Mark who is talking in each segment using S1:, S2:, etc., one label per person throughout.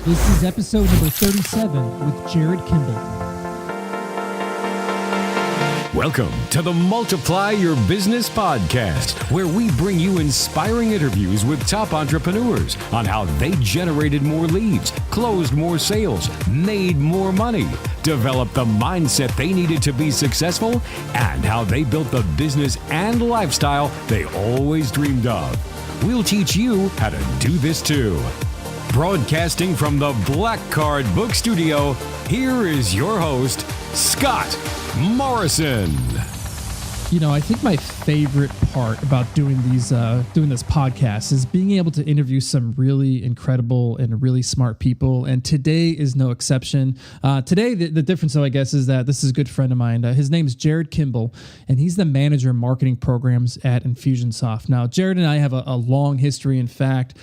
S1: This is episode number 37 with Jared Kimball.
S2: Welcome to the Multiply Your Business podcast, where we bring you inspiring interviews with top entrepreneurs on how they generated more leads, closed more sales, made more money, developed the mindset they needed to be successful, and how they built the business and lifestyle they always dreamed of. We'll teach you how to do this too. Broadcasting from the Black Card Book Studio, here is your host, Scott Morrison.
S1: You know, I think my favorite part about doing this podcast is being able to interview some really incredible and really smart people. And today is no exception. Today, the difference, though, I guess, is that this is a good friend of mine. His name is Jared Kimball, and he's the manager of marketing programs at Infusionsoft. Now, Jared and I have a long history. In fact,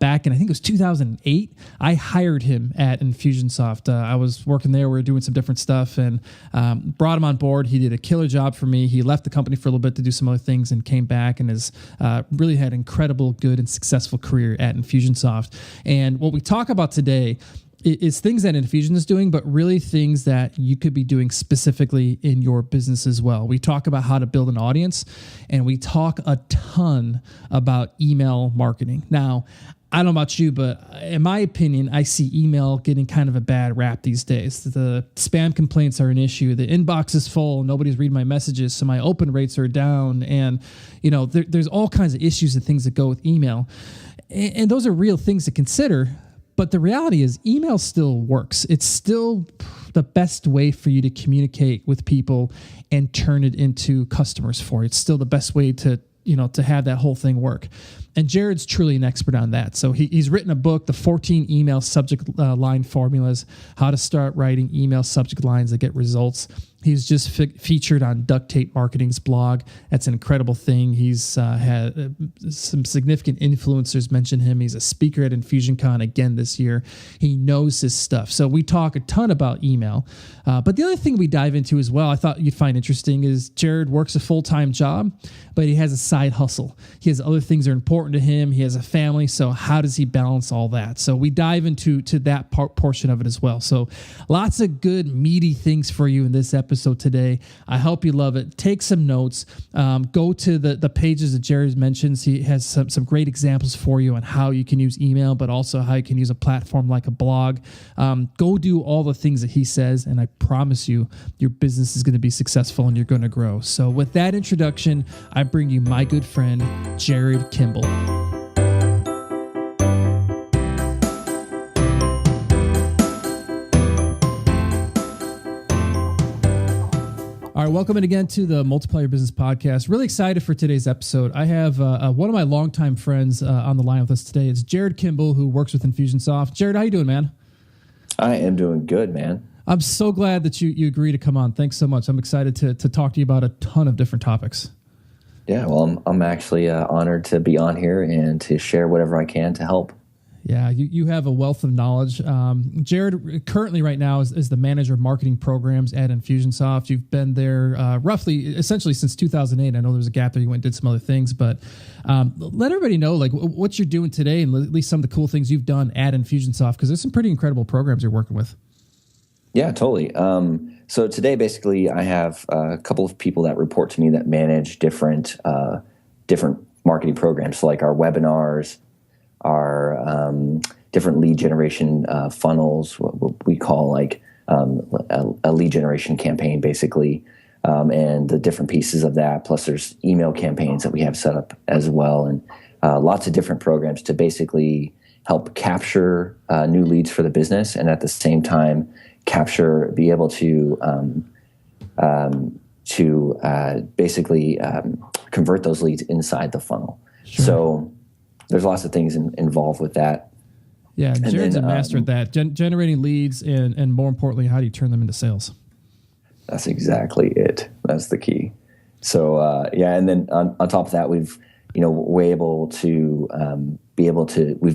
S1: back in, I think it was 2008, I hired him at Infusionsoft. I was working there. We were doing some different stuff and brought him on board. He did a killer job for me. He left the company for a little bit to do some other things and came back and has really had an incredible, good, and successful career at Infusionsoft. And what we talk about today is things that Infusion is doing, but really things that you could be doing specifically in your business as well. We talk about how to build an audience, and we talk a ton about email marketing. Now, I don't know about you, but in my opinion, I see email getting kind of a bad rap these days. The spam complaints are an issue. The inbox is full. Nobody's reading my messages, so my open rates are down. And, you know, there's all kinds of issues and things that go with email. And those are real things to consider. But the reality is email still works. It's still the best way for you to communicate with people and turn it into customers for you. It's still the best way to have that whole thing work. And Jared's truly an expert on that. So he's written a book, The 14 Email Subject Line Formulas, How to Start Writing Email Subject Lines That Get Results. He's just featured on Duct Tape Marketing's blog. That's an incredible thing. He's had some significant influencers mention him. He's a speaker at InfusionCon again this year. He knows his stuff. So we talk a ton about email. But the other thing we dive into as well, I thought you'd find interesting, is Jared works a full-time job, but he has a side hustle. He has other things that are important to him. He has a family. So how does he balance all that? So we dive into that portion of it as well. So lots of good, meaty things for you in this episode today. I hope you love it. Take some notes. Go to the pages that Jared mentions. He has some great examples for you on how you can use email, but also how you can use a platform like a blog. Go do all the things that he says, and I promise you, your business is going to be successful and you're going to grow. So with that introduction, I bring you my good friend, Jared Kimball. All right, welcome in again to the Multiply Your Business podcast. Really excited for today's episode. I have one of my longtime friends on the line with us today. It's Jared Kimball, who works with Infusionsoft. Jared, how you doing, man?
S3: I am doing good, man.
S1: I'm so glad that you agree to come on. Thanks so much. I'm excited to talk to you about a ton of different topics.
S3: Yeah, well, I'm actually honored to be on here and to share whatever I can to help.
S1: Yeah, you have a wealth of knowledge. Jared, currently right now, is the manager of marketing programs at Infusionsoft. You've been there essentially since 2008. I know there was a gap there. You went and did some other things, but let everybody know like what you're doing today and at least some of the cool things you've done at Infusionsoft, because there's some pretty incredible programs you're working with.
S3: Yeah, totally. So today, basically, I have a couple of people that report to me that manage different marketing programs, so like our webinars, our different lead generation funnels, what we call like a lead generation campaign, basically, and the different pieces of that. Plus, there's email campaigns that we have set up as well, and lots of different programs to basically help capture new leads for the business, and at the same time be able to basically convert those leads inside the funnel. Sure. So there's lots of things involved with that.
S1: Yeah, Jared's a master at that, generating leads, and more importantly, how do you turn them into sales?
S3: That's exactly it. That's the key. So and then on top of that, we've we've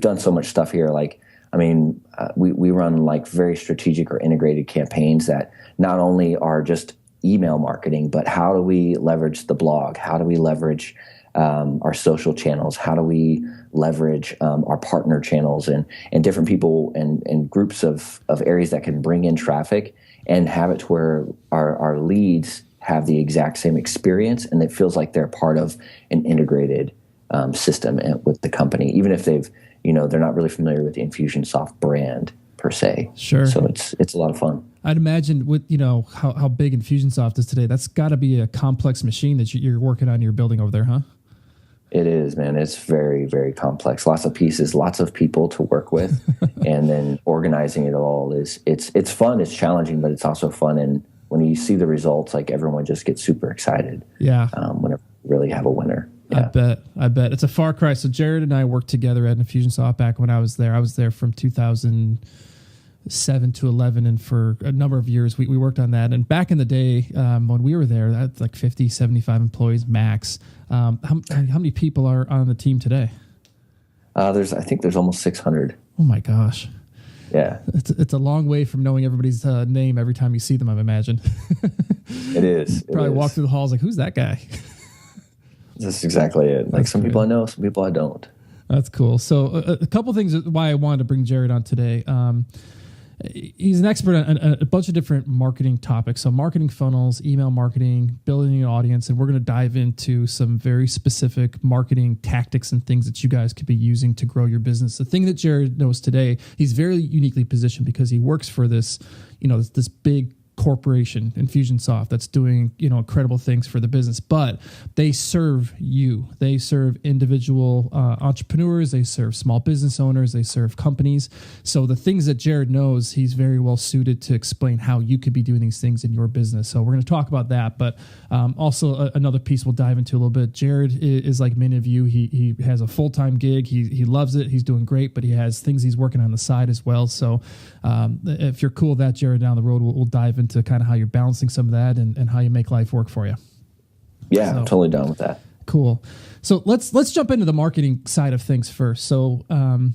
S3: done so much stuff here. Like, I mean, we run like very strategic or integrated campaigns that not only are just email marketing, but how do we leverage the blog? How do we leverage our social channels? How do we leverage our partner channels and different people and groups of areas that can bring in traffic and have it to where our leads have the exact same experience, and it feels like they're part of an integrated system with the company, even if they're not really familiar with the Infusionsoft brand per se.
S1: Sure.
S3: So it's a lot of fun.
S1: I'd imagine with how big Infusionsoft is today, that's got to be a complex machine that you're working on, you're building over there, huh?
S3: It is, man. It's very, very complex. Lots of pieces, lots of people to work with, and then organizing it all it's fun. It's challenging, but it's also fun. And when you see the results, like everyone just gets super excited. Yeah. Whenever you really have a winner. Yeah.
S1: I bet it's a far cry. So Jared and I worked together at Infusionsoft back when I was there. I was there from 2007 to 11, and for a number of years we worked on that. And back in the day, when we were there, that's like 50, 75 employees max. How many people are on the team today?
S3: I think there's almost 600.
S1: Oh my gosh.
S3: Yeah.
S1: It's a long way from knowing everybody's name every time you see them, I imagine.
S3: It is.
S1: Probably walk through the halls like, who's that guy?
S3: That's exactly it. Like some people I know, some people I don't.
S1: That's cool. So a couple things why I wanted to bring Jared on today. He's an expert on a bunch of different marketing topics. So marketing funnels, email marketing, building an audience, and we're going to dive into some very specific marketing tactics and things that you guys could be using to grow your business. The thing that Jared knows today, he's very uniquely positioned because he works for this big corporation, Infusionsoft, that's doing incredible things for the business, but they serve you. They serve individual entrepreneurs. They serve small business owners. They serve companies. So the things that Jared knows, he's very well suited to explain how you could be doing these things in your business. So we're going to talk about that, but also another piece we'll dive into a little bit. Jared is like many of you. He has a full-time gig. He loves it. He's doing great, but he has things he's working on the side as well. So if you're cool with that, Jared, down the road, we'll dive into kind of how you're balancing some of that and how you make life work for you.
S3: Yeah, I'm totally done with that.
S1: Cool. So let's jump into the marketing side of things first. So, I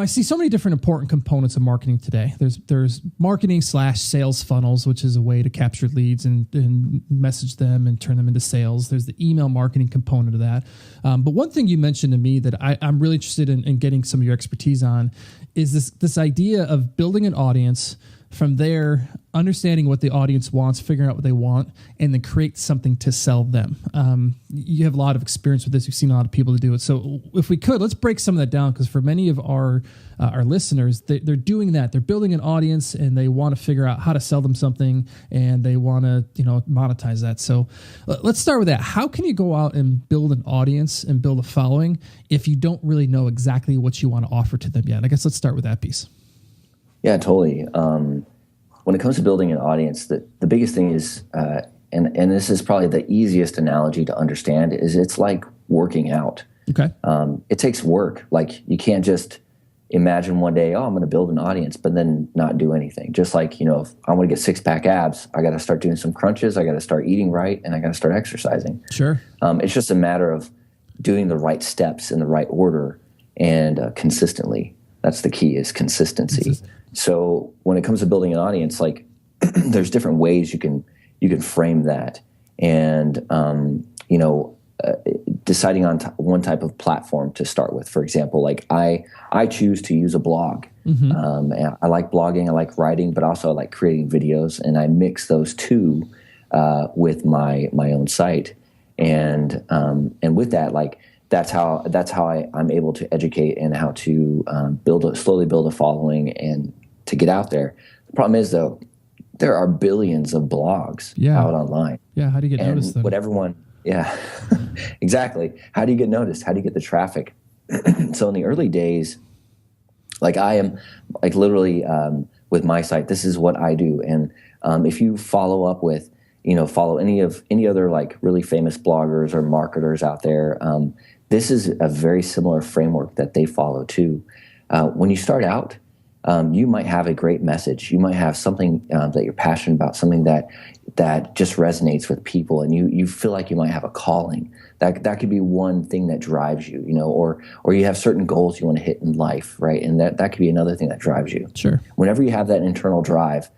S1: see so many different important components of marketing today. There's marketing / sales funnels, which is a way to capture leads and message them and turn them into sales. There's the email marketing component of that. But one thing you mentioned to me that I'm really interested in getting some of your expertise on is this idea of building an audience. From there, understanding what the audience wants, figuring out what they want, and then create something to sell them. You have a lot of experience with this. You've seen a lot of people to do it. So if we could, let's break some of that down, because for many of our listeners, they're doing that. They're building an audience, and they want to figure out how to sell them something, and they want to monetize that. So let's start with that. How can you go out and build an audience and build a following if you don't really know exactly what you want to offer to them yet? I guess let's start with that piece.
S3: Yeah, totally. When it comes to building an audience, the biggest thing is, and this is probably the easiest analogy to understand, is it's like working out.
S1: Okay.
S3: It takes work. Like you can't just imagine one day, I'm going to build an audience, but then not do anything. Just like, if I want to get 6-pack abs, I got to start doing some crunches, I got to start eating right, and I got to start exercising.
S1: Sure.
S3: It's just a matter of doing the right steps in the right order and consistently. That's the key, is consistency. So when it comes to building an audience, like there's different ways you can frame that, and deciding on one type of platform to start with. For example, like I choose to use a blog. Mm-hmm. And I like blogging, I like writing, but also I like creating videos, and I mix those two with my own site, and with that, like. That's how I'm able to educate and how to slowly build a following and to get out there. The problem is, though, there are billions of blogs out online.
S1: Yeah, how do you get noticed then?
S3: Exactly. How do you get noticed? How do you get the traffic? So in the early days, like I am, like literally with my site, this is what I do. And if you follow up with, follow any other like really famous bloggers or marketers out there, this is a very similar framework that they follow too. When you start out, you might have a great message. You might have something that you're passionate about, something that just resonates with people, and you feel like you might have a calling. That could be one thing that drives you, or you have certain goals you want to hit in life, right? And that could be another thing that drives you.
S1: Sure.
S3: Whenever you have that internal drive,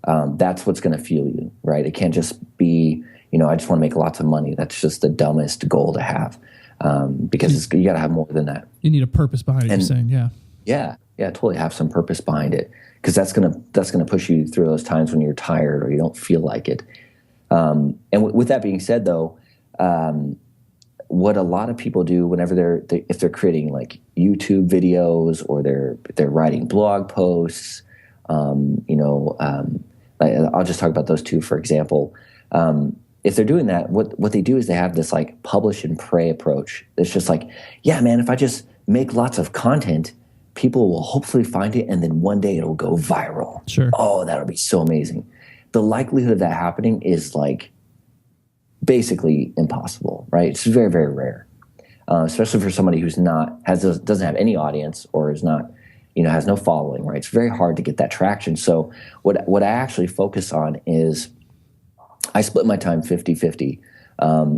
S3: that's what's going to fuel you, right? It can't just be, I just want to make lots of money. That's just the dumbest goal to have. because you got to have more than that.
S1: You need a purpose behind it.
S3: And,
S1: you're saying, yeah.
S3: Yeah, totally have some purpose behind it, because that's gonna push you through those times when you're tired or you don't feel like it. And with that being said, though, what a lot of people do whenever if they're creating like YouTube videos or they're writing blog posts, I'll just talk about those two for example. If they're doing that, what they do is they have this like publish and pray approach. It's just like, yeah, man, if I just make lots of content, people will hopefully find it, and then one day it'll go viral.
S1: Sure.
S3: Oh, that'll be so amazing. The likelihood of that happening is like basically impossible, right? It's very, very rare, especially for somebody who's doesn't have any audience or is not, has no following, right? It's very hard to get that traction. So what I actually focus on is I split my time 50-50.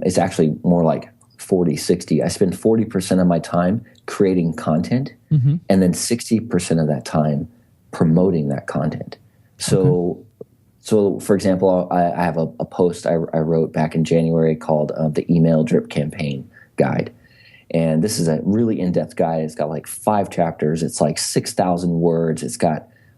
S3: It's actually more like 40-60. I spend 40% of my time creating content, and then 60% of that time promoting that content. So for example, I have a post I wrote back in January called the Email Drip Campaign Guide. And this is a really in-depth guide. It's got like 5 chapters. It's like 6,000 words.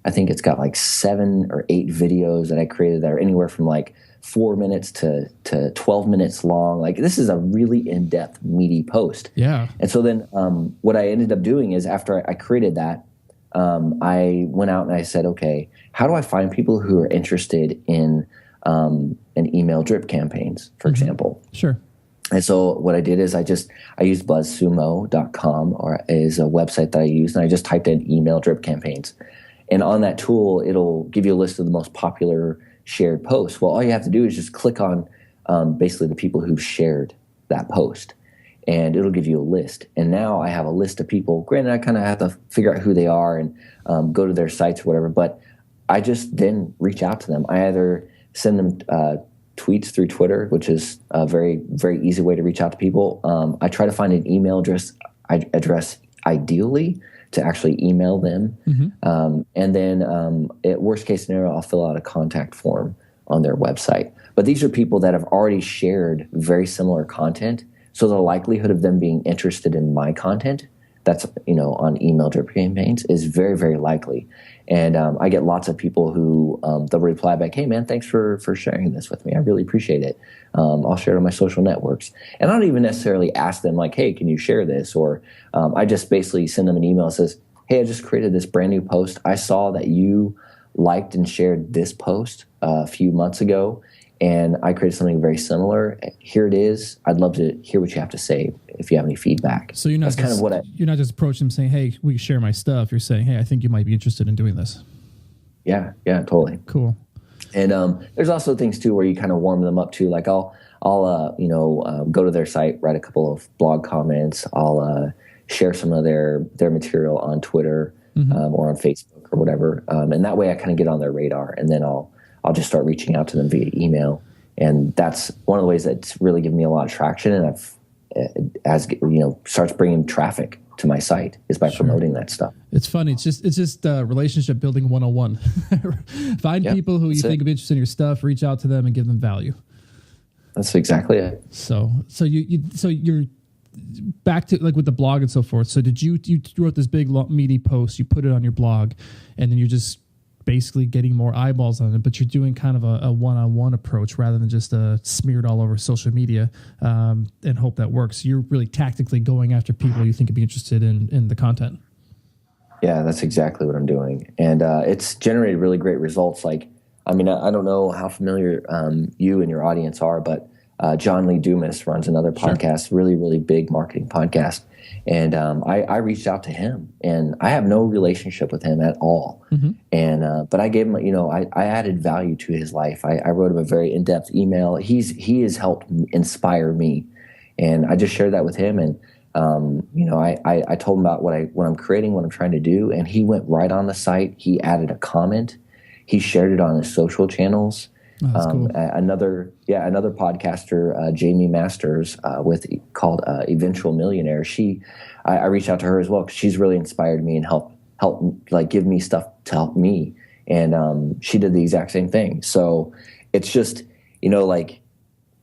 S3: I think it's got like 7 or 8 videos that I created that are anywhere from like 4 minutes to 12 minutes long. Like, this is a really in-depth, meaty post.
S1: Yeah.
S3: And so then what I ended up doing is after I created that, I went out and I said, okay, how do I find people who are interested in an email drip campaigns, for example?
S1: Sure.
S3: And so what I did is I used buzzsumo.com, or is a website that I use, and I just typed in email drip campaigns. And on that tool, it'll give you a list of the most popular shared posts. Well, all you have to do is just click on basically the people who've shared that post, and it'll give you a list. And now I have a list of people. Granted, I kind of have to figure out who they are and go to their sites or whatever, but I just then reach out to them. I either send them tweets through Twitter, which is a very, very easy way to reach out to people. I try to find an email address ideally to actually email them. And then at worst case scenario, I'll fill out a contact form on their website. But these are people that have already shared very similar content. So the likelihood of them being interested in my content that's, on email drip campaigns is very, very likely. And I get lots of people who they'll reply back, hey, man, thanks for sharing this with me. I really appreciate it. I'll share it on my social networks. And I don't even necessarily ask them like, hey, can you share this? Or I just basically send them an email that says, hey, I just created this brand new post. I saw that you liked and shared this post a few months ago, and I created something very similar. Here it is. I'd love to hear what you have to say if you have any feedback.
S1: So you're not you're not just approaching them saying, hey, we share my stuff. You're saying, hey, I think you might be interested in doing this.
S3: Yeah, totally.
S1: Cool.
S3: And there's also things too where you kind of warm them up too. Like I'll go to their site, write a couple of blog comments. I'll share some of their material on Twitter or on Facebook or whatever. And that way I kind of get on their radar, and then I'll just start reaching out to them via email. And that's one of the ways that's really given me a lot of traction. And starts bringing traffic to my site is by promoting that stuff.
S1: It's funny. It's just relationship building 101. Find people who you think will be interested in your stuff, reach out to them and give them value.
S3: That's exactly it.
S1: So you're back to like with the blog and so forth. So did you wrote this big meaty post, you put it on your blog, and then you're just basically getting more eyeballs on it, but you're doing kind of a one-on-one approach rather than just smeared all over social media and hope that works. You're really tactically going after people you think would be interested in the content. Yeah,
S3: that's exactly what I'm doing. And it's generated really great results. Like, I don't know how familiar you and your audience are, but John Lee Dumas runs another podcast, really, really big marketing podcast. And I reached out to him, and I have no relationship with him at all. And but I gave him, I added value to his life. I wrote him a very in-depth email. He has helped inspire me, and I just shared that with him. And I told him about what I'm creating, what I'm trying to do, and he went right on the site. He added a comment. He shared it on his social channels.
S1: Oh, cool.
S3: Another podcaster, Jamie Masters, called Eventual Millionaire. I reached out to her as well because she's really inspired me and help like give me stuff to help me. And she did the exact same thing. So it's just like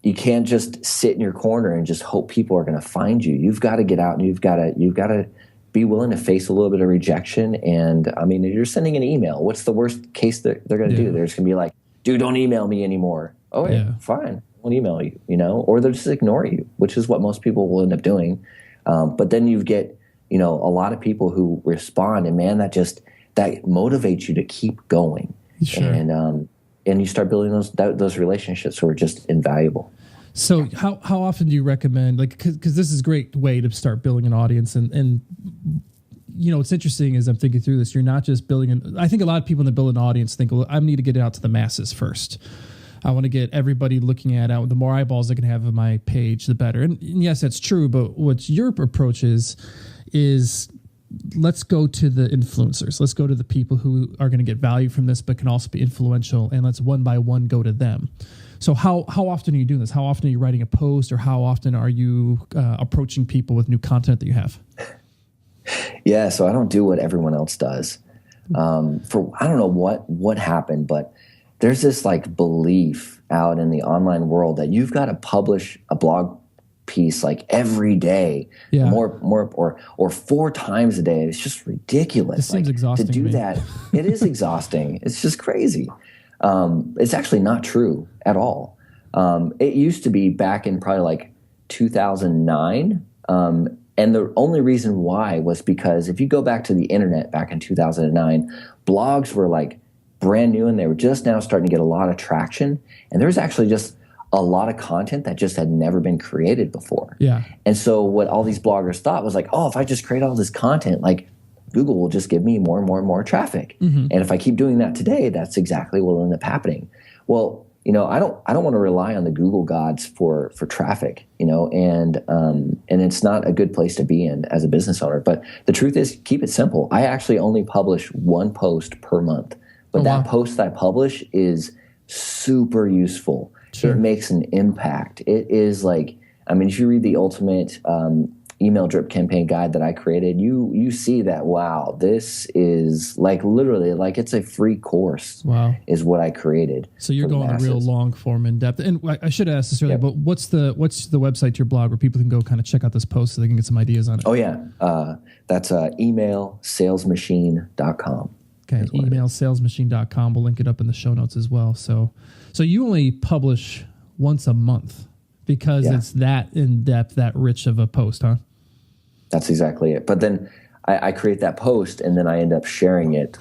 S3: you can't just sit in your corner and just hope people are going to find you. You've got to get out and you've got to be willing to face a little bit of rejection. And I mean, if you're sending an email, what's the worst case that they're going to do? They're just going to be like, dude, don't email me anymore. Oh yeah, fine. I won't email you, or they'll just ignore you, which is what most people will end up doing. But then you get, a lot of people who respond, and man, that motivates you to keep going.
S1: Sure.
S3: And you start building those relationships who are just invaluable.
S1: So how often do you recommend, like, because this is a great way to start building an audience, and what's interesting is I'm thinking through this, you're not just building I think a lot of people that build an audience think, well, I need to get it out to the masses first. I want to get everybody looking at it. The more eyeballs I can have on my page, the better. And yes, that's true. But what your approach is let's go to the influencers. Let's go to the people who are going to get value from this, but can also be influential. And let's one by one go to them. So how often are you doing this? How often are you writing a post, or how often are you approaching people with new content that you have?
S3: Yeah, so I don't do what everyone else does. I don't know what happened, but there's this like belief out in the online world that you've got to publish a blog piece like every day, more or 4 times a day. It's just ridiculous.
S1: It seems exhausting
S3: to do that. It is exhausting. It's just crazy. It's actually not true at all. It used to be back in probably like 2009. And the only reason why was because if you go back to the internet back in 2009, blogs were like brand new and they were just now starting to get a lot of traction. And there was actually just a lot of content that just had never been created before.
S1: Yeah.
S3: And so what all these bloggers thought was like, oh, if I just create all this content, like Google will just give me more and more and more traffic. Mm-hmm. And if I keep doing that today, that's exactly what will end up happening. Well, I don't want to rely on the Google gods for traffic, and it's not a good place to be in as a business owner. But the truth is, keep it simple. I actually only publish 1 post per month, but that post that I publish is super useful. Sure. It makes an impact. It is like, if you read the ultimate email drip campaign guide that I created, you see that, wow, this is like literally like it's a free course.
S1: Wow.
S3: Is what I created.
S1: So you're going a real long form in depth. And I should have asked this earlier, but what's the website to your blog where people can go kind of check out this post so they can get some ideas on it?
S3: Oh yeah. That's emailsalesmachine.com.
S1: Okay. Emailsalesmachine.com. We'll link it up in the show notes as well. So you only publish once a month because it's that in depth, that rich of a post, huh?
S3: That's exactly it. But then I create that post and then I end up sharing it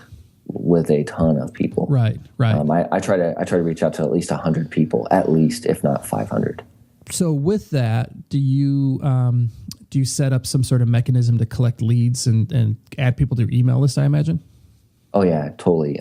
S3: with a ton of people.
S1: Right.
S3: I try to reach out to at least 100 people, at least, if not 500.
S1: So with that, do you set up some sort of mechanism to collect leads and add people to your email list, I imagine?
S3: Oh yeah, totally.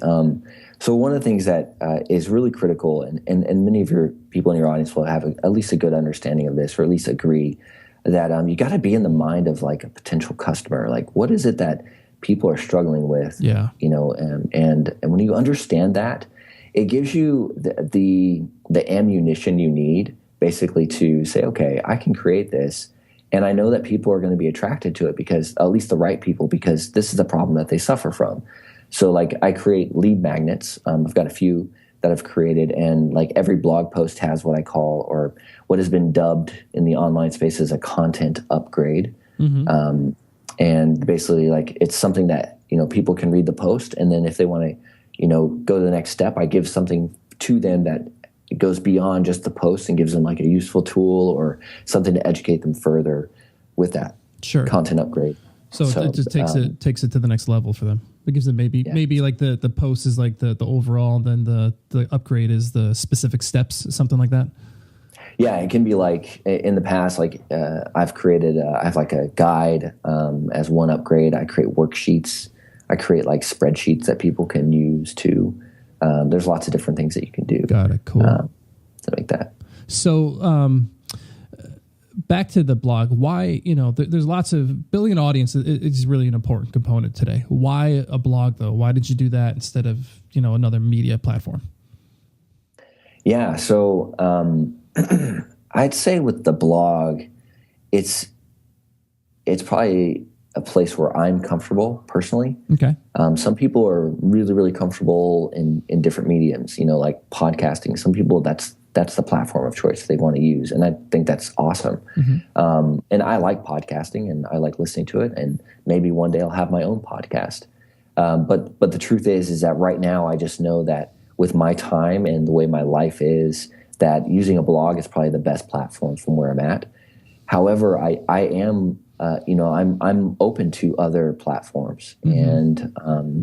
S3: So one of the things that is really critical, and many of your people in your audience will have at least a good understanding of this, or at least agree, that you got to be in the mind of like a potential customer. Like, what is it that people are struggling with?
S1: Yeah.
S3: And when you understand that, it gives you the ammunition you need basically to say, okay, I can create this. And I know that people are going to be attracted to it because at least the right people, because this is the problem that they suffer from. So like I create lead magnets. I've got a few that I've created, and like every blog post has what I call, or what has been dubbed in the online space as a content upgrade. Mm-hmm. And basically like it's something that, people can read the post. And then if they want to, go to the next step, I give something to them that goes beyond just the post and gives them like a useful tool or something to educate them further with that content upgrade.
S1: So it just takes it to the next level for them. It gives them maybe like the post is like the overall, then the upgrade is the specific steps, something like that.
S3: Yeah, it can be like in the past, like I've created, I have like a guide as one upgrade. I create worksheets. I create like spreadsheets that people can use too. There's lots of different things that you can do.
S1: Got it. Cool.
S3: To make that.
S1: So back to the blog. Why, there's lots of building an audience is really an important component today. Why a blog though? Why did you do that instead of, another media platform?
S3: Yeah. So I'd say with the blog, it's probably a place where I'm comfortable personally.
S1: Okay.
S3: Some people are really, really comfortable in different mediums, like podcasting. Some people that's that's the platform of choice they want to use. And I think that's awesome. And I like podcasting and I like listening to it. And maybe one day I'll have my own podcast. But the truth is that right now I just know that with my time and the way my life is, that using a blog is probably the best platform from where I'm at. However, I am, I'm open to other platforms and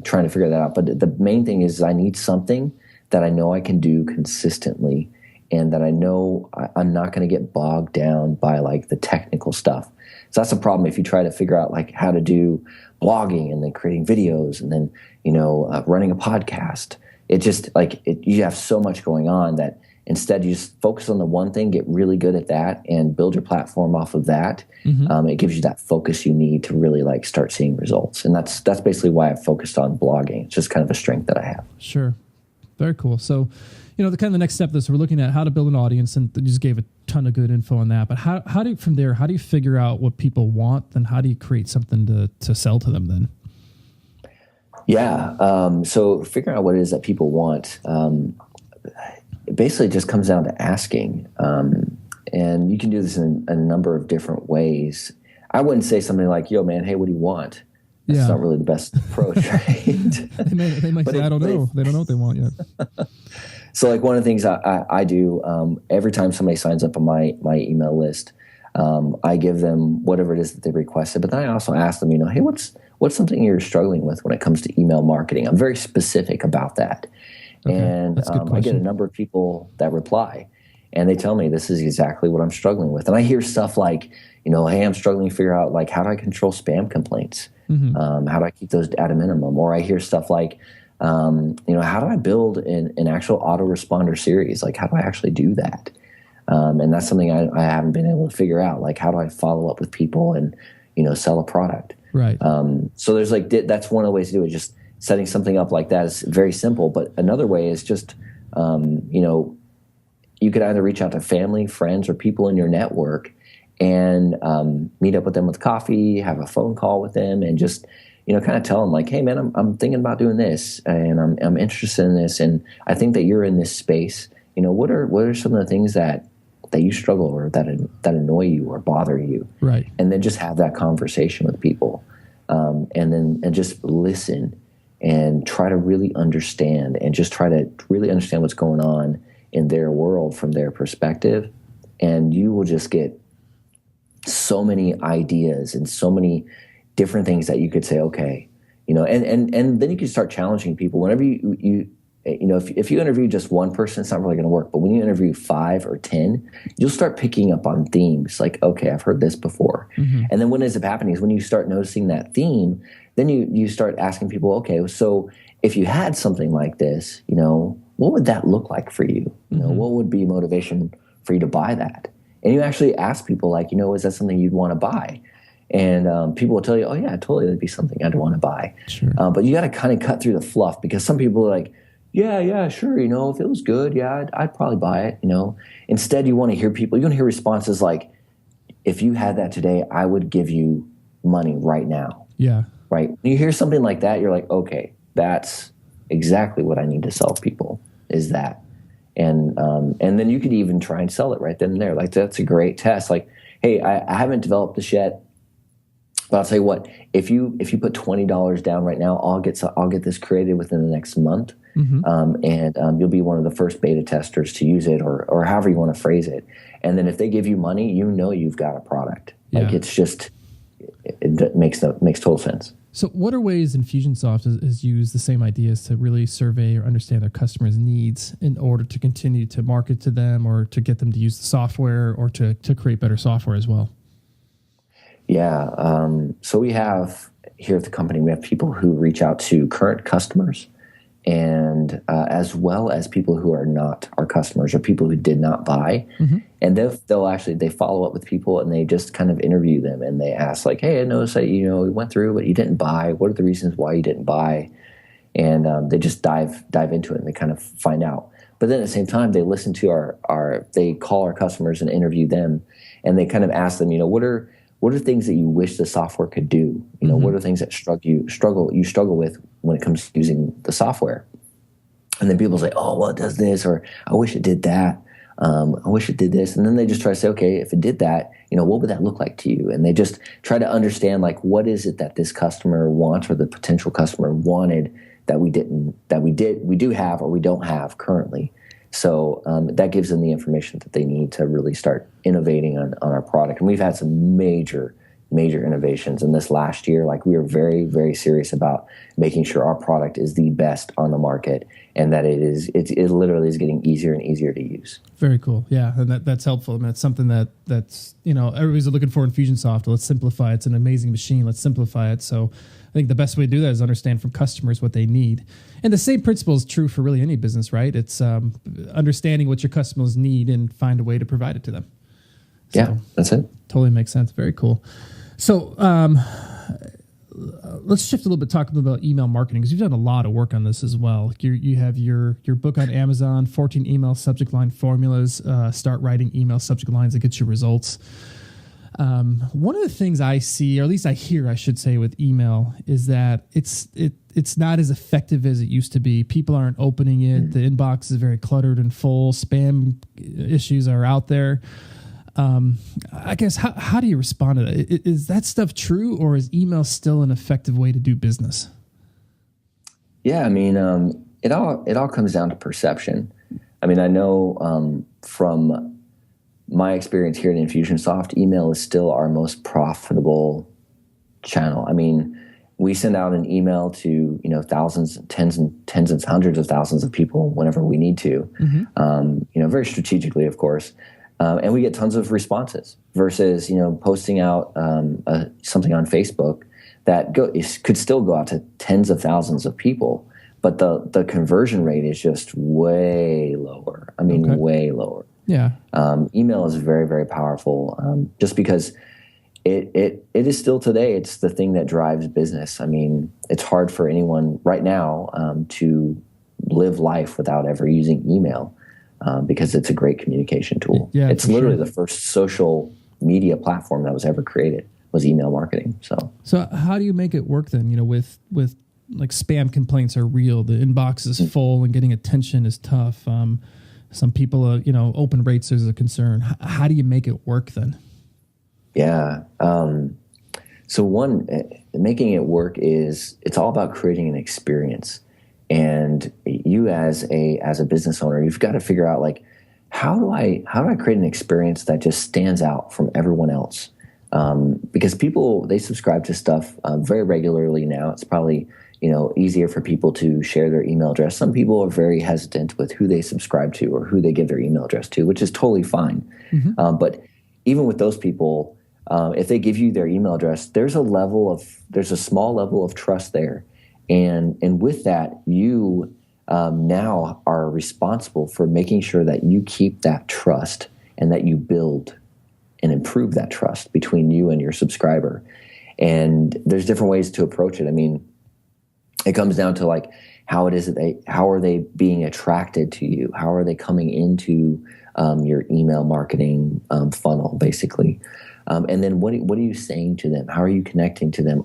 S3: trying to figure that out. But the main thing is I need something that I know I can do consistently, and that I know I'm not going to get bogged down by like the technical stuff. So that's the problem if you try to figure out like how to do blogging and then creating videos and then, running a podcast. It just you have so much going on that instead you just focus on the one thing, get really good at that and build your platform off of that. It gives you that focus you need to really like start seeing results. And that's basically why I've focused on blogging. It's just kind of a strength that I have.
S1: Sure. Very cool. So, the next step of this, we're looking at how to build an audience, and you just gave a ton of good info on that. But how do you, from there, how do you figure out what people want? Then how do you create something to sell to them then?
S3: Yeah. So figuring out what it is that people want, it basically just comes down to asking. And you can do this in a number of different ways. I wouldn't say something like, yo, man, hey, what do you want? That's not really the best approach, right?
S1: they might say, I don't know. They don't know what they want yet.
S3: So like one of the things I do, every time somebody signs up on my email list, I give them whatever it is that they requested. But then I also ask them, hey, what's something you're struggling with when it comes to email marketing? I'm very specific about that. Okay, and I get a number of people that reply, and they tell me this is exactly what I'm struggling with. And I hear stuff like, hey, I'm struggling to figure out like how do I control spam complaints? How do I keep those at a minimum? Or I hear stuff like, how do I build an actual autoresponder series? Like, how do I actually do that? And that's something I haven't been able to figure out. Like, how do I follow up with people and, sell a product?
S1: Right.
S3: So there's that's one of the ways to do it. Just setting something up like that is very simple. But another way is just, you could either reach out to family, friends, or people in your network and meet up with them with coffee, have a phone call with them, and just kind of tell them like, hey man, I'm thinking about doing this, and I'm interested in this, and I think that you're in this space. What are some of the things that you struggle or that annoy you or bother you?
S1: Right.
S3: And then just have that conversation with people, and just listen and try to really understand, and just try to really understand what's going on in their world from their perspective, and you will just get so many ideas and so many different things that you could say, okay, and then you can start challenging people. Whenever if you interview just one person, it's not really going to work. But when you interview 5 or 10, you'll start picking up on themes like, okay, I've heard this before. And then what ends up happening is when you start noticing that theme, then you start asking people, okay, so if you had something like this, what would that look like for you? What would be motivation for you to buy that? And you actually ask people like, is that something you'd want to buy? And people will tell you, oh yeah, totally, that'd be something I'd want to buy.
S1: Sure.
S3: But you got to kind of cut through the fluff, because some people are like, yeah, sure, if it was good, yeah, I'd probably buy it. Instead, you want to hear responses like, if you had that today, I would give you money right now.
S1: Yeah.
S3: Right. When you hear something like that, you're like, okay, that's exactly what I need to sell people, is that. And then you could even try and sell it right then and there. Like, that's a great test. Like, hey, I haven't developed this yet, but I'll tell you what, if you put $20 down right now, I'll get this created within the next month. And you'll be one of the first beta testers to use it, or however you want to phrase it. And then if they give you money, you've got a product.
S1: Yeah.
S3: Like, it's just, it makes total sense.
S1: So what are ways Infusionsoft has used the same ideas to really survey or understand their customers' needs in order to continue to market to them, or to get them to use the software, or to create better software as well?
S3: Yeah. So we have here at the company, we have people who reach out to current customers, and as well as people who are not our customers, or people who did not buy. And they follow up with people, and they just kind of interview them, and they ask like, hey, I noticed that we went through, but you didn't buy. What are the reasons why you didn't buy? And they just dive into it, and they kind of find out. But then at the same time, they listen to they call our customers and interview them, and they kind of ask them, what are things that you wish the software could do? What are things that you struggle with when it comes to using the software? And then people say, oh, well, it does this, or I wish it did that. I wish it did this. And then they just try to say, okay, if it did that, what would that look like to you? And they just try to understand, like, what is it that this customer wants or the potential customer wanted that we do have or we don't have currently. So that gives them the information that they need to really start innovating on our product. And we've had some major innovations in this last year. Like, we are very, very serious about making sure our product is the best on the market, and that it literally is getting easier and easier to use.
S1: Very cool. Yeah. And that's helpful. I mean, it's something that's, everybody's looking for Infusionsoft. Let's simplify. It's an amazing machine. Let's simplify it. So I think the best way to do that is understand from customers what they need. And the same principle is true for really any business, right? It's understanding what your customers need and find a way to provide it to them. So,
S3: yeah, that's it.
S1: Totally makes sense. Very cool. So let's shift a little bit, talk a little about email marketing, because you've done a lot of work on this as well. You have your book on Amazon, 14 email subject line formulas, start writing email subject lines that get you results. One of the things I see, or at least I hear, I should say, with email is that it's not as effective as it used to be. People aren't opening it. The inbox is very cluttered and full. Spam issues are out there. I guess, how do you respond to that? Is that stuff true, or is email still an effective way to do business?
S3: Yeah, I mean, it all comes down to perception. I mean, I know from my experience here at Infusionsoft, email is still our most profitable channel. I mean, we send out an email to thousands, tens and hundreds of thousands of people whenever we need to. Mm-hmm. Very strategically, of course. And we get tons of responses versus, posting out something on Facebook that could still go out to tens of thousands of people, but the conversion rate is just way lower. I mean, way lower.
S1: Yeah.
S3: Email is very, very powerful, just because it is still today. It's the thing that drives business. I mean, it's hard for anyone right now to live life without ever using email. Because it's a great communication tool. Yeah, it's literally the first social media platform that was ever created was email marketing. So
S1: how do you make it work then? With like spam complaints are real. The inbox is full and getting attention is tough. Some people, open rates is a concern. How do you make it work then? Yeah.
S3: So making it work it's all about creating an experience. And you as a business owner, you've got to figure out, like, how do I create an experience that just stands out from everyone else? Because people, they subscribe to stuff very regularly now. It's probably easier for people to share their email address. Some people are very hesitant with who they subscribe to or who they give their email address to, which is totally fine. Mm-hmm. But even with those people, if they give you their email address, there's a small level of trust there. And with that, you now are responsible for making sure that you keep that trust and that you build and improve that trust between you and your subscriber. And there's different ways to approach it. I mean, it comes down to, like, how are they being attracted to you? How are they coming into your email marketing funnel, basically? And then what are you saying to them? How are you connecting to them?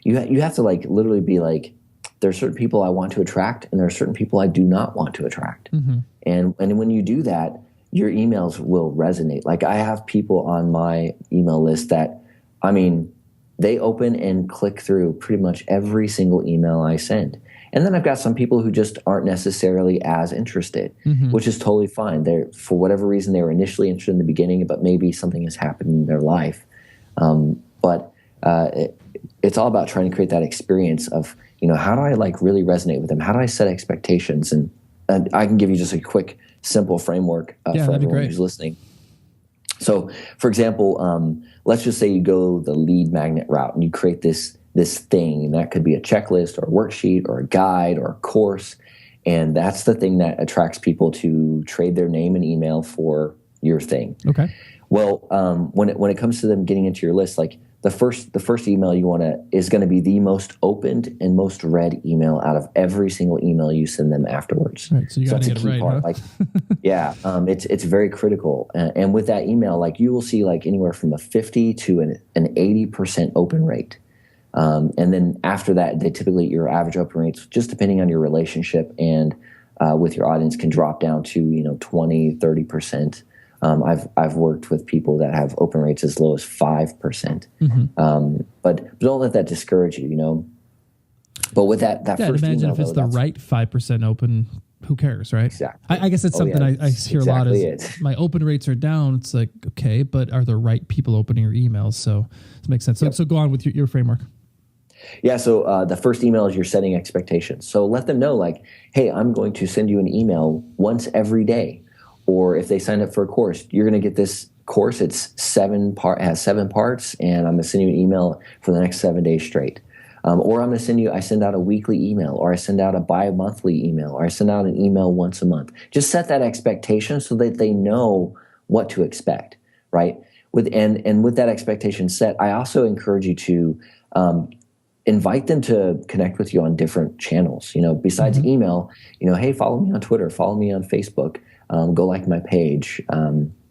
S3: You have to, like, literally be like, there are certain people I want to attract, and there are certain people I do not want to attract. Mm-hmm. And when you do that, your emails will resonate. Like, I have people on my email list that, I mean, they open and click through pretty much every single email I send. And then I've got some people who just aren't necessarily as interested, mm-hmm. which is totally fine. They're, for whatever reason, they were initially interested in the beginning, but maybe something has happened in their life. But it's all about trying to create that experience of, how do I, like, really resonate with them? How do I set expectations? And I can give you just a quick, simple framework for everyone who's listening. So, for example, let's just say you go the lead magnet route and you create this thing, and that could be a checklist or a worksheet or a guide or a course, and that's the thing that attracts people to trade their name and email for your thing. Okay. Well, when it comes to them getting into your list, like, the first email is going to be the most opened and most read email out of every single email you send them afterwards.
S1: Right, so you got to get it right, huh?
S3: Like, yeah, it's very critical. And with that email, like, you will see, like, anywhere from a 50 to an 80% open rate. And then after that, your average open rates, just depending on your relationship and with your audience can drop down to 20, 30%. I've worked with people that have open rates as low as 5%. But don't let that discourage you. But with that first
S1: imagine
S3: email,
S1: if it's the right 5% open, who cares, right?
S3: Exactly.
S1: I guess it's something I hear a lot is my open rates are down. It's like, okay, but are the right people opening your emails? So it makes sense. So go on with your framework.
S3: Yeah. So the first email is you're setting expectations. So let them know like, hey, I'm going to send you an email once every day. Or if they sign up for a course, you're going to get this course. It's has 7 parts, and I'm going to send you an email for the next 7 days straight. Or I'm going to I send out a weekly email, or I send out a bi-monthly email, or I send out an email once a month. Just set that expectation so that they know what to expect, right? With that expectation set, I also encourage you to invite them to connect with you on different channels. Besides email, hey, follow me on Twitter, follow me on Facebook, go like my page.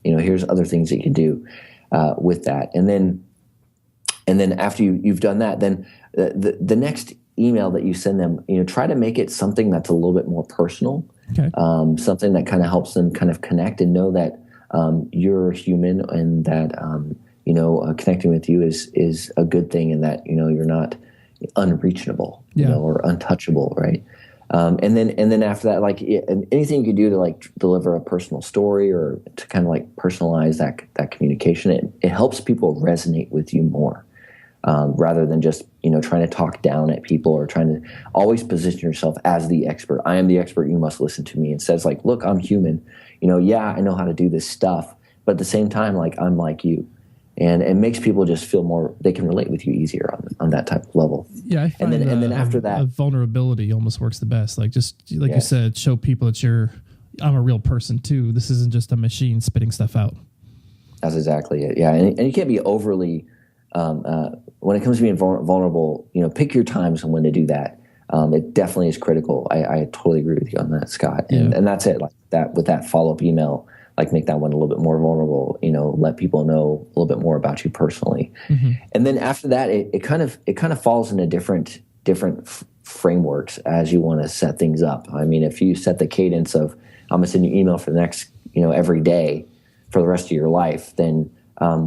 S3: Here's other things that you can do with that, and then after you've done that, then the next email that you send them, try to make it something that's a little bit more personal, something that kind of helps them kind of connect and know that you're human, and that connecting with you is a good thing, and that you're not unreachable, or untouchable, right? And then after that, like anything you could do to like deliver a personal story or to kind of like personalize that communication, it helps people resonate with you more. Rather than just trying to talk down at people or trying to always position yourself as the expert. I am the expert. You must listen to me. Instead, it's like, look, I'm human. I know how to do this stuff, but at the same time, like I'm like you, and it makes people just feel more. They can relate with you easier on that type of level.
S1: Yeah, I find
S3: and then after that,
S1: vulnerability almost works the best. Like just like you said, show people that I'm a real person too. This isn't just a machine spitting stuff out. That's
S3: exactly it. Yeah, and you can't be overly. When it comes to being vulnerable, pick your times and when to do that. It definitely is critical. I totally agree with you on that, Scott. And that's it. Like that with that follow-up email, like make that one a little bit more vulnerable. Let people know a little bit more about you personally. And then after that, it kind of falls into different frameworks as you want to set things up. I mean, if you set the cadence of I'm gonna send you an email for the next every day for the rest of your life, then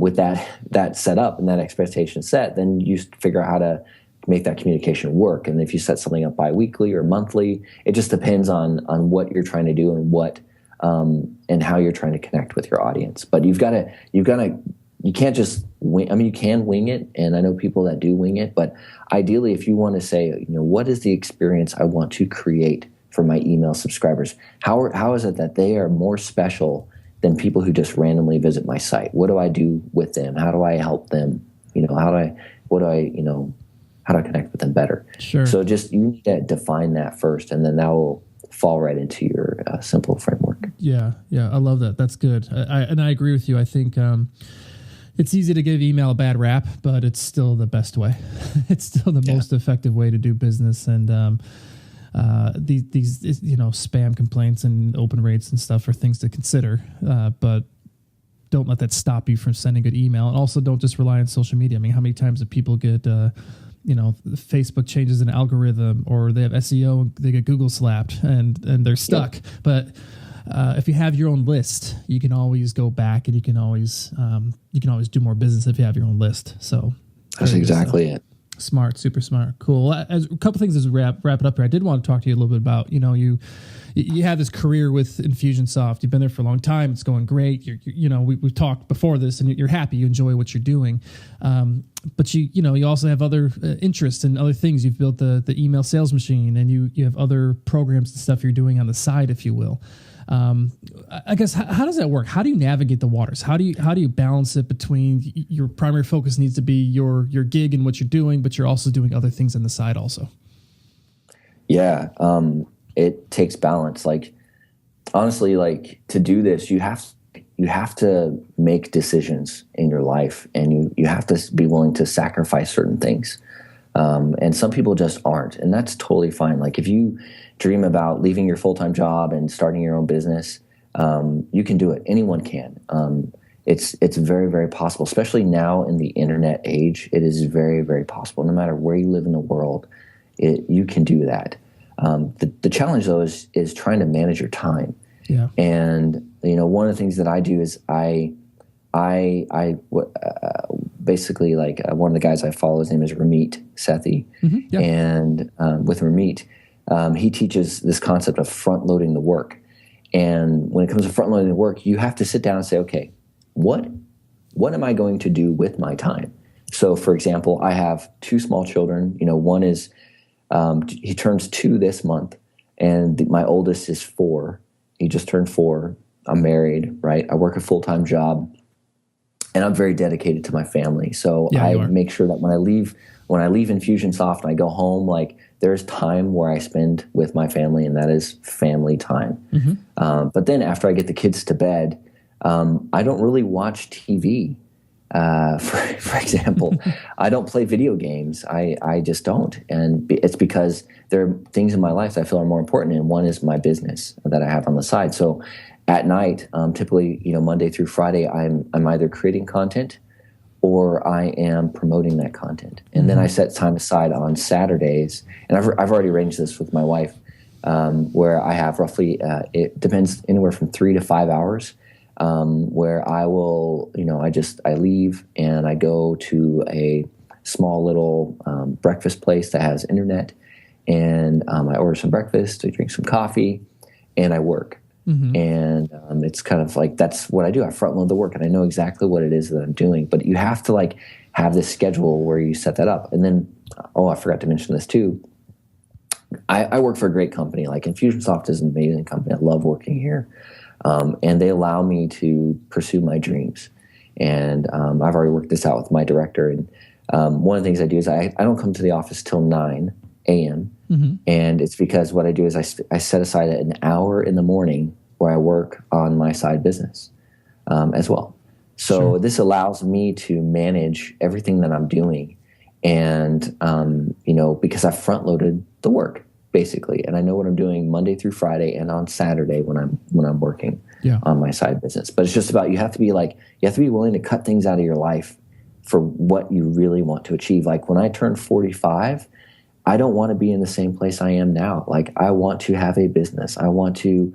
S3: with that set up and that expectation set, then you figure out how to make that communication work. And if you set something up bi-weekly or monthly, it just depends on what you're trying to do and what and how you're trying to connect with your audience. But you can't just wing. I mean, you can wing it, and I know people that do wing it. But ideally, if you want to say, what is the experience I want to create for my email subscribers? How is it that they are more special than people who just randomly visit my site? What do I do with them? How do I help them? How do I connect with them better?
S1: Sure.
S3: So you need to define that first, and then that will fall right into your simple framework.
S1: Yeah. I love that. That's good. I agree with you. I think it's easy to give email a bad rap, but it's still the best way. It's still the most effective way to do business. And these spam complaints and open rates and stuff are things to consider, but don't let that stop you from sending good email. And also don't just rely on social media. I mean, how many times do people get Facebook changes an algorithm, or they have SEO and they get Google slapped and they're stuck. But if you have your own list, you can always go back, and you can always do more business if you have your own list. So
S3: that's exactly it.
S1: Smart, super smart, cool. As a couple things as we wrap it up here, I did want to talk to you a little bit about, you have this career with Infusionsoft. You've been there for a long time. It's going great. We've talked before this, and you're happy. You enjoy what you're doing. But you also have other interests and other things. You've built the email sales machine, and you have other programs and stuff you're doing on the side, if you will. I guess how does that work? How do you navigate the waters? How do you balance it between your primary focus needs to be your gig and what you're doing, but you're also doing other things on the side also? Yeah,
S3: it takes balance. Like honestly, like to do this, you have to make decisions in your life, and you have to be willing to sacrifice certain things. And some people just aren't, and that's totally fine. Like if you dream about leaving your full-time job and starting your own business, you can do it. Anyone can. It's very, very possible, especially now in the internet age. It is very, very possible. No matter where you live in the world, you can do that. The challenge though is trying to manage your time.
S1: Yeah.
S3: And one of the things that I do is basically like one of the guys I follow, his name is Ramit Sethi.
S1: Mm-hmm. Yeah.
S3: And with Ramit, he teaches this concept of front loading the work. And when it comes to front loading the work, you have to sit down and say, okay, what am I going to do with my time? So for example, I have 2 small children. One is, he turns 2 this month, and my oldest is 4. He just turned 4. I'm married, right? I work a full-time job, and I'm very dedicated to my family. So I make sure that when I leave Infusionsoft and I go home, like there's time where I spend with my family, and that is family time. Mm-hmm. But then after I get the kids to bed, I don't really watch TV. For example, I don't play video games. I just don't. And it's because there are things in my life that I feel are more important. And one is my business that I have on the side. So at night, typically, Monday through Friday, I'm either creating content or I am promoting that content. And then I set time aside on Saturdays. And I've already arranged this with my wife, where I have roughly, it depends, anywhere from 3 to 5 hours. Where I will, I leave and I go to a small little breakfast place that has internet, and I order some breakfast, I drink some coffee, and I work. Mm-hmm. And it's kind of like that's what I do. I front load the work, and I know exactly what it is that I'm doing. But you have to like have this schedule where you set that up. And then, I forgot to mention this too. I work for a great company. Like Infusionsoft is an amazing company. I love working here. And they allow me to pursue my dreams. And I've already worked this out with my director. And one of the things I do is I don't come to the office till 9 a.m. Mm-hmm. And it's because what I do is I set aside an hour in the morning where I work on my side business as well. So This allows me to manage everything that I'm doing. And, because I've front loaded the work. Basically, and I know what I'm doing Monday through Friday and on Saturday when I'm working on my side business. But it's just about you have to be willing to cut things out of your life for what you really want to achieve. Like when I turned 45, I don't want to be in the same place I am now. Like I want to have a business. I want to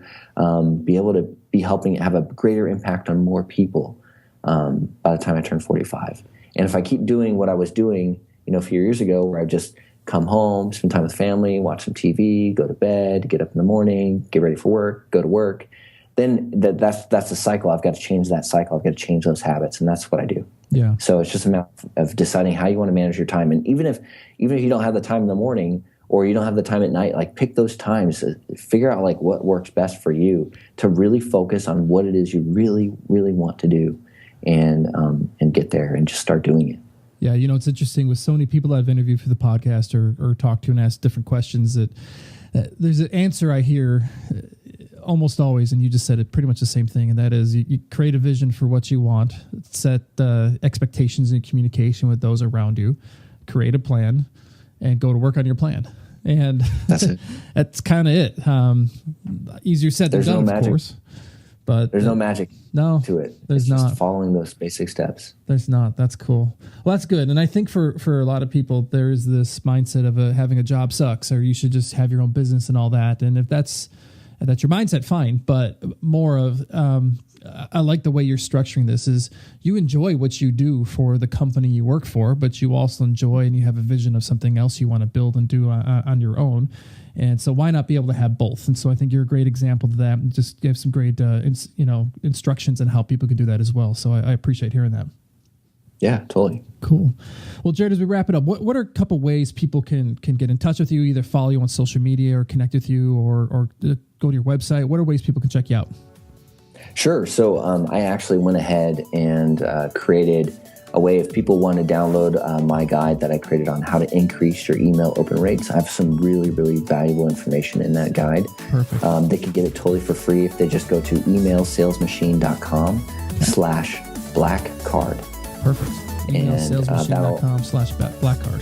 S3: be able to be helping have a greater impact on more people by the time I turn 45. And if I keep doing what I was doing, a few years ago, where I just come home, spend time with family, watch some TV, go to bed, get up in the morning, get ready for work, go to work, then that's the cycle. I've got to change that cycle. I've got to change those habits, and that's what I do. Yeah. So it's just a matter of deciding how you want to manage your time. And even if you don't have the time in the morning or you don't have the time at night, like pick those times, figure out like what works best for you to really focus on what it is you really, really want to do, and get there and just start doing it.
S1: Yeah, it's interesting with so many people that I've interviewed for the podcast or talked to and asked different questions that there's an answer I hear almost always, and you just said it pretty much the same thing, and that is you create a vision for what you want, set expectations and communication with those around you, create a plan, and go to work on your plan. And
S3: that's it.
S1: That's kind of it. Easier said than done, of course. But
S3: there's no magic to it.
S1: There's
S3: it's
S1: not.
S3: Just following those basic steps.
S1: There's not. That's cool. Well, that's good. And I think for a lot of people, there is this mindset of having a job sucks, or you should just have your own business and all that. And if that's your mindset, fine. But more of, I like the way you're structuring this is you enjoy what you do for the company you work for, but you also enjoy and you have a vision of something else you want to build and do on your own. And so why not be able to have both? And so I think you're a great example of that. And just give some great, instructions on how people can do that as well. So I appreciate hearing that.
S3: Yeah, totally.
S1: Cool. Well, Jared, as we wrap it up, what are a couple ways people can get in touch with you, either follow you on social media or connect with you or go to your website? What are ways people can check you out? Sure.
S3: So I actually went ahead and created a way if people want to download my guide that I created on how to increase your email open rates. I have some really, really valuable information in that guide.
S1: Perfect.
S3: They can get it totally for free if they just go to emailsalesmachine.com/blackcard.
S1: Perfect. Emailsalesmachine.com/blackcard.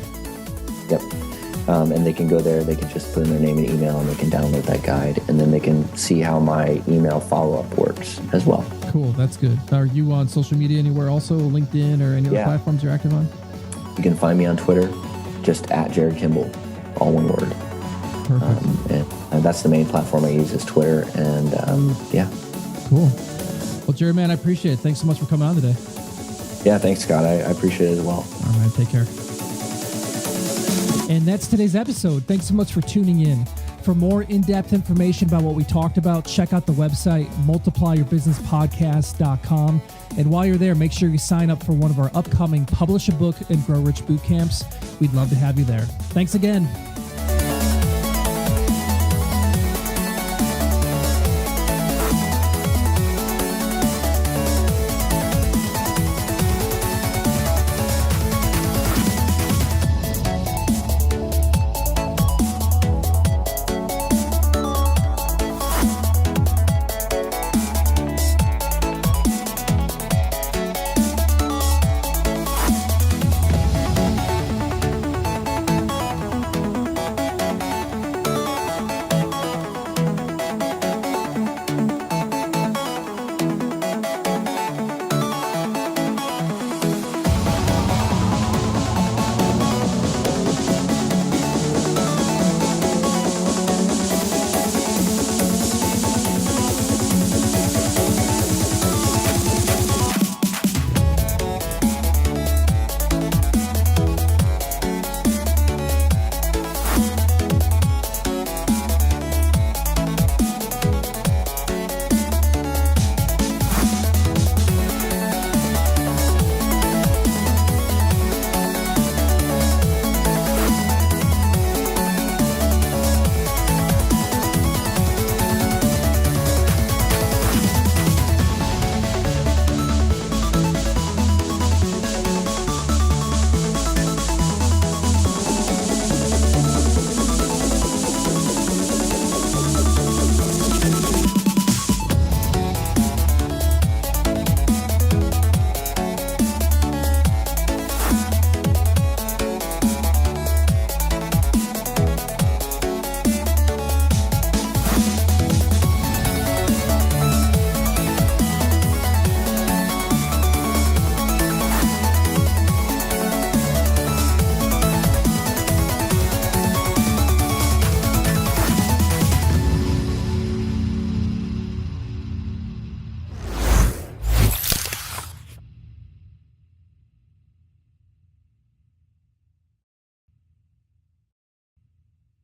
S3: Yep. And they can go there, they can just put in their name and email, and they can download that guide, and then they can see how my email follow-up works as well.
S1: Cool, that's good. Are you on social media anywhere also, LinkedIn or any other platforms you're active on?
S3: You can find me on Twitter, just at Jared Kimball, all one word. And that's the main platform I use is Twitter. And yeah.
S1: Cool. Well, Jerry, man, I appreciate it. Thanks so much for coming on today.
S3: Yeah, thanks, Scott. I appreciate it as well.
S1: All right, take care. And that's today's episode. Thanks so much for tuning in. For more in-depth information about what we talked about, check out the website, multiplyyourbusinesspodcast.com. And while you're there, make sure you sign up for one of our upcoming Publish a Book and Grow Rich boot camps. We'd love to have you there. Thanks again.